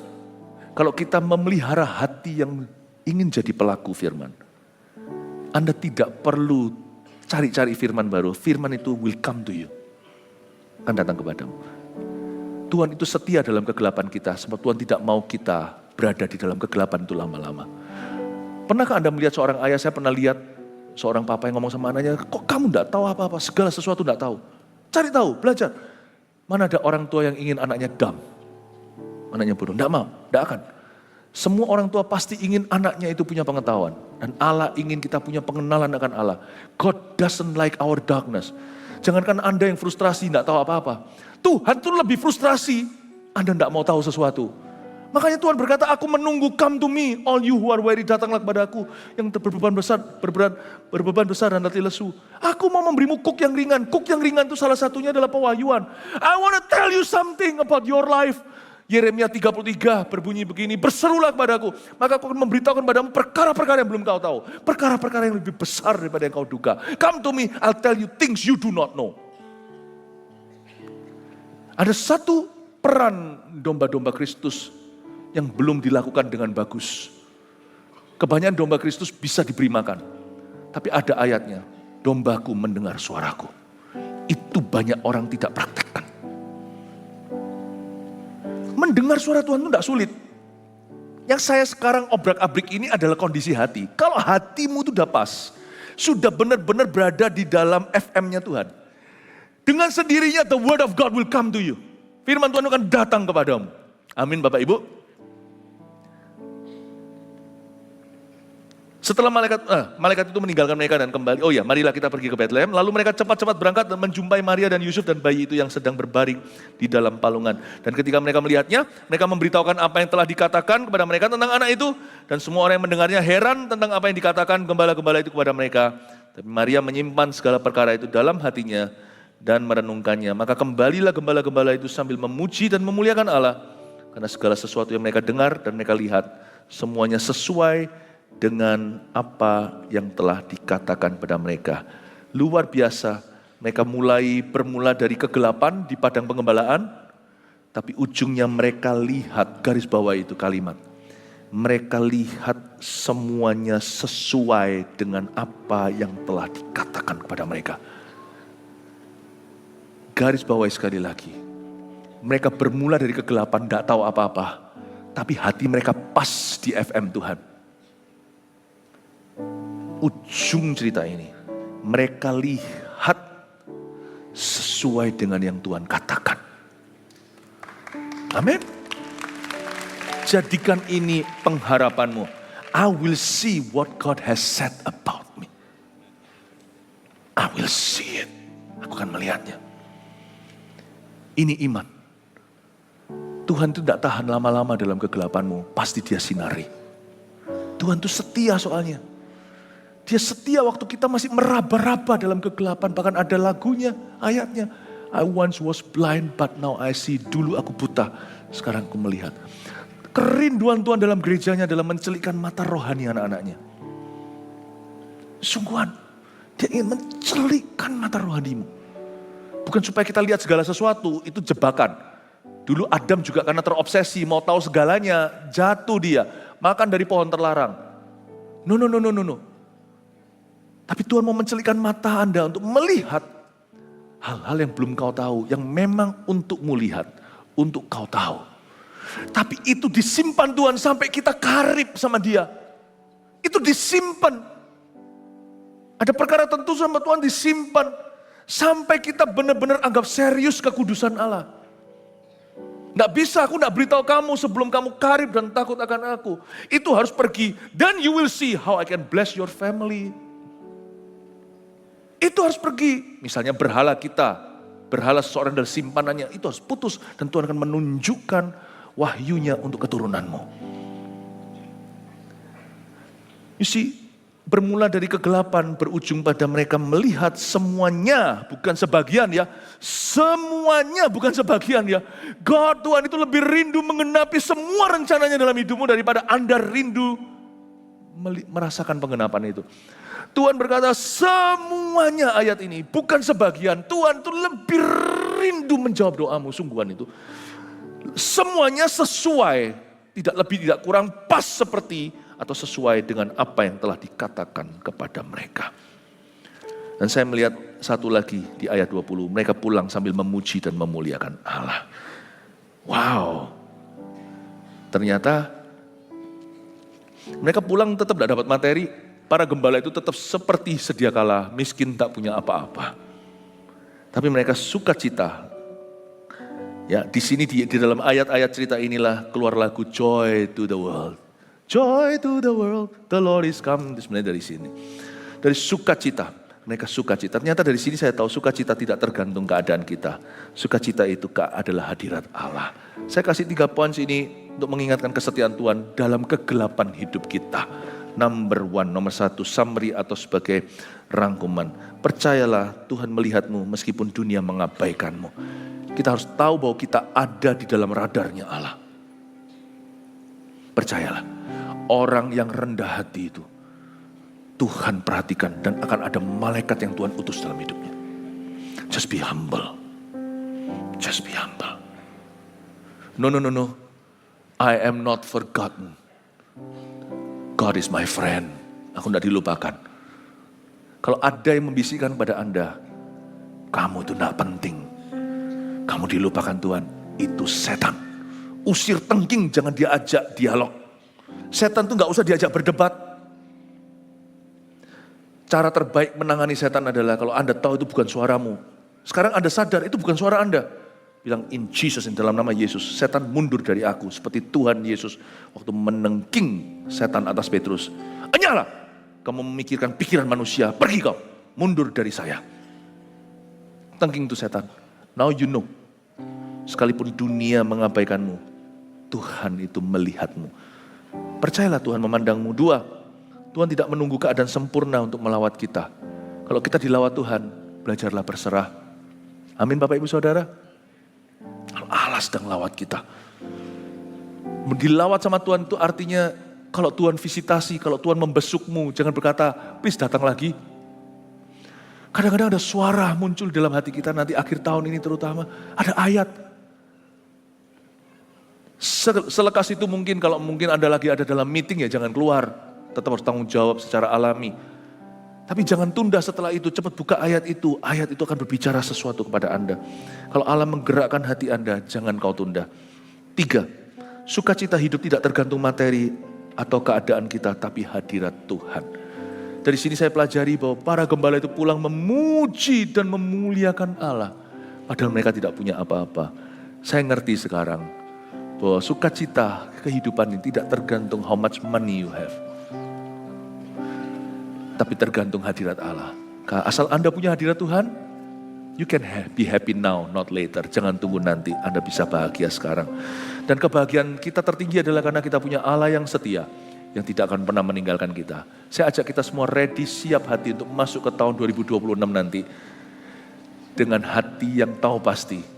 kalau kita memelihara hati yang ingin jadi pelaku firman, Anda tidak perlu cari-cari firman baru. Firman itu will come to you. Akan datang kepadamu. Tuhan itu setia dalam kegelapan kita. Sebab Tuhan tidak mau kita berada di dalam kegelapan itu lama-lama. Pernahkah Anda melihat seorang ayah? Saya pernah lihat seorang papa yang ngomong sama anaknya, kok kamu tidak tahu apa-apa, segala sesuatu tidak tahu. Cari tahu, belajar. Mana ada orang tua yang ingin anaknya dumb, anaknya bodoh? Tidak mau, tidak akan. Semua orang tua pasti ingin anaknya itu punya pengetahuan. Dan Allah ingin kita punya pengenalan akan Allah. God doesn't like our darkness. Jangankan Anda yang frustrasi, tidak tahu apa-apa. Tuhan itu lebih frustrasi, Anda tidak mau tahu sesuatu. Makanya Tuhan berkata, aku menunggu, come to me, all you who are weary, datanglah kepada aku, yang berbeban besar dan letih lesu. Aku mau memberimu kuk yang ringan. Kuk yang ringan itu salah satunya adalah pewahyuan. I want to tell you something about your life. Yeremia 33 berbunyi begini, berserulah kepadaku, maka aku akan memberitahukan padamu perkara-perkara yang belum kau tahu. Perkara-perkara yang lebih besar daripada yang kau duga. Come to me, I'll tell you things you do not know. Ada satu peran domba-domba Kristus yang belum dilakukan dengan bagus. Kebanyakan domba Kristus bisa diberi makan. Tapi ada ayatnya, dombaku mendengar suaraku. Itu banyak orang tidak praktekkan. Mendengar suara Tuhan itu tidak sulit. Yang saya sekarang obrak-abrik ini adalah kondisi hati. Kalau hatimu itu sudah pas, sudah benar-benar berada di dalam FM-nya Tuhan. Dengan sendirinya the word of God will come to you. Firman Tuhan akan datang kepadamu. Amin Bapak Ibu. Setelah malaikat itu meninggalkan mereka dan kembali, marilah kita pergi ke Bethlehem. Lalu mereka cepat-cepat berangkat dan menjumpai Maria dan Yusuf dan bayi itu yang sedang berbaring di dalam palungan. Dan ketika mereka melihatnya, mereka memberitahukan apa yang telah dikatakan kepada mereka tentang anak itu. Dan semua orang yang mendengarnya heran tentang apa yang dikatakan gembala-gembala itu kepada mereka. Tapi Maria menyimpan segala perkara itu dalam hatinya dan merenungkannya. Maka kembalilah gembala-gembala itu sambil memuji dan memuliakan Allah. Karena segala sesuatu yang mereka dengar dan mereka lihat, semuanya sesuai dengan apa yang telah dikatakan pada mereka. Luar biasa, mereka bermula dari kegelapan di padang pengembalaan, tapi ujungnya mereka lihat, garis bawah itu kalimat, mereka lihat semuanya sesuai dengan apa yang telah dikatakan kepada mereka. Garis bawah sekali lagi, mereka bermula dari kegelapan, tidak tahu apa-apa, tapi hati mereka pas di FM Tuhan. Ujung cerita ini, mereka lihat sesuai dengan yang Tuhan katakan. Amin. jadikan ini pengharapanmu. I will see what God has said about me. I will see it. Aku akan melihatnya. Ini iman. Tuhan itu tidak tahan lama-lama dalam kegelapanmu. Pasti dia sinari. Tuhan itu setia soalnya. Dia setia waktu kita masih meraba-raba dalam kegelapan. Bahkan ada lagunya, ayatnya. I once was blind but now I see. Dulu aku buta, sekarang aku melihat. Kerinduan Tuhan dalam gerejanya dalam mencelikkan mata rohani anak-anaknya. Sungguhan, dia ingin mencelikkan mata rohanimu. Bukan supaya kita lihat segala sesuatu, itu jebakan. Dulu Adam juga karena terobsesi, mau tahu segalanya, jatuh dia. Makan dari pohon terlarang. No. Tapi Tuhan mau mencelikkan mata Anda untuk melihat hal-hal yang belum kau tahu, yang memang untukmu lihat, untuk kau tahu. Tapi itu disimpan Tuhan sampai kita karib sama dia. Itu disimpan. Ada perkara tentu sama Tuhan disimpan. Sampai kita benar-benar anggap serius kekudusan Allah. Nggak bisa, aku nggak beritahu kamu sebelum kamu karib dan takut akan aku. Itu harus pergi. Then you will see how I can bless your family. Itu harus pergi. Misalnya berhala kita, berhala seseorang dari simpanannya, itu harus putus. Dan Tuhan akan menunjukkan wahyunya untuk keturunanmu. You see, bermula dari kegelapan, berujung pada mereka melihat semuanya, bukan sebagian ya. Semuanya bukan sebagian ya. God, Tuhan itu lebih rindu menggenapi semua rencananya dalam hidupmu daripada Anda rindu merasakan penggenapan itu. Tuhan berkata semuanya ayat ini, bukan sebagian. Tuhan itu lebih rindu menjawab doamu, sungguhan itu. Semuanya sesuai, tidak lebih tidak kurang, pas seperti atau sesuai dengan apa yang telah dikatakan kepada mereka. Dan saya melihat satu lagi di ayat 20, mereka pulang sambil memuji dan memuliakan Allah. Wow, ternyata mereka pulang tetap tidak dapat materi. Para gembala itu tetap seperti sedia kala, miskin tak punya apa-apa. Tapi mereka sukacita. Ya, di sini di dalam ayat-ayat cerita inilah keluar lagu Joy to the World. Joy to the world, the Lord is come. Sebenarnya dari sini. Dari sukacita, mereka sukacita. Ternyata dari sini saya tahu sukacita tidak tergantung keadaan kita. Sukacita itu adalah hadirat Allah. Saya kasih 3 poin ini untuk mengingatkan kesetiaan Tuhan dalam kegelapan hidup kita. Nomor 1, summary atau sebagai rangkuman. Percayalah Tuhan melihatmu meskipun dunia mengabaikanmu. Kita harus tahu bahwa kita ada di dalam radarnya Allah. Percayalah. Orang yang rendah hati itu Tuhan perhatikan dan akan ada malaikat yang Tuhan utus dalam hidupnya. Just be humble. Just be humble. No. I am not forgotten. God is my friend. Aku tidak dilupakan. Kalau ada yang membisikkan pada Anda, kamu itu tidak penting. Kamu dilupakan Tuhan, itu setan. Usir tengking, jangan diajak dialog. Setan itu gak usah diajak berdebat. Cara terbaik menangani setan adalah kalau Anda tahu itu bukan suaramu. Sekarang Anda sadar itu bukan suara Anda. Bilang in Jesus, dalam nama Yesus, setan mundur dari aku. Seperti Tuhan Yesus waktu menengking setan atas Petrus. Enyahlah, kamu memikirkan pikiran manusia, pergi kau, mundur dari saya. Tengking itu setan. Now you know, sekalipun dunia mengabaikanmu, Tuhan itu melihatmu. Percayalah Tuhan memandangmu. 2, Tuhan tidak menunggu keadaan sempurna untuk melawat kita. Kalau kita dilawat Tuhan, belajarlah berserah. Amin Bapak Ibu Saudara. Kalau Allah sedang lawat kita. Dilawat sama Tuhan itu artinya kalau Tuhan visitasi, kalau Tuhan membesukmu, jangan berkata, please datang lagi. Kadang-kadang ada suara muncul dalam hati kita nanti akhir tahun ini terutama. Ada ayat. Selekas itu mungkin kalau mungkin Anda lagi ada dalam meeting ya jangan keluar. Tetap harus tanggung jawab secara alami. Tapi jangan tunda setelah itu, cepat buka ayat itu. Ayat itu akan berbicara sesuatu kepada Anda. Kalau Allah menggerakkan hati Anda, jangan kau tunda. 3, sukacita hidup tidak tergantung materi atau keadaan kita, tapi hadirat Tuhan. Dari sini saya pelajari bahwa para gembala itu pulang memuji dan memuliakan Allah. Padahal mereka tidak punya apa-apa. Saya ngerti sekarang. bahwa sukacita kehidupan ini tidak tergantung how much money you have, tapi tergantung hadirat Allah. Asal Anda punya hadirat Tuhan, you can be happy now, not later. Jangan tunggu nanti, Anda bisa bahagia sekarang. Dan kebahagiaan kita tertinggi adalah karena kita punya Allah yang setia, yang tidak akan pernah meninggalkan kita. Saya ajak kita semua ready, siap hati untuk masuk ke tahun 2026 nanti, dengan hati yang tahu pasti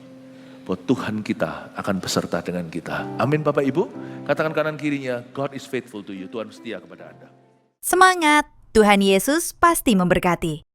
bahwa Tuhan kita akan beserta dengan kita. Amin Bapak Ibu. Katakan kanan kirinya, God is faithful to you. Tuhan setia kepada Anda. Semangat, Tuhan Yesus pasti memberkati.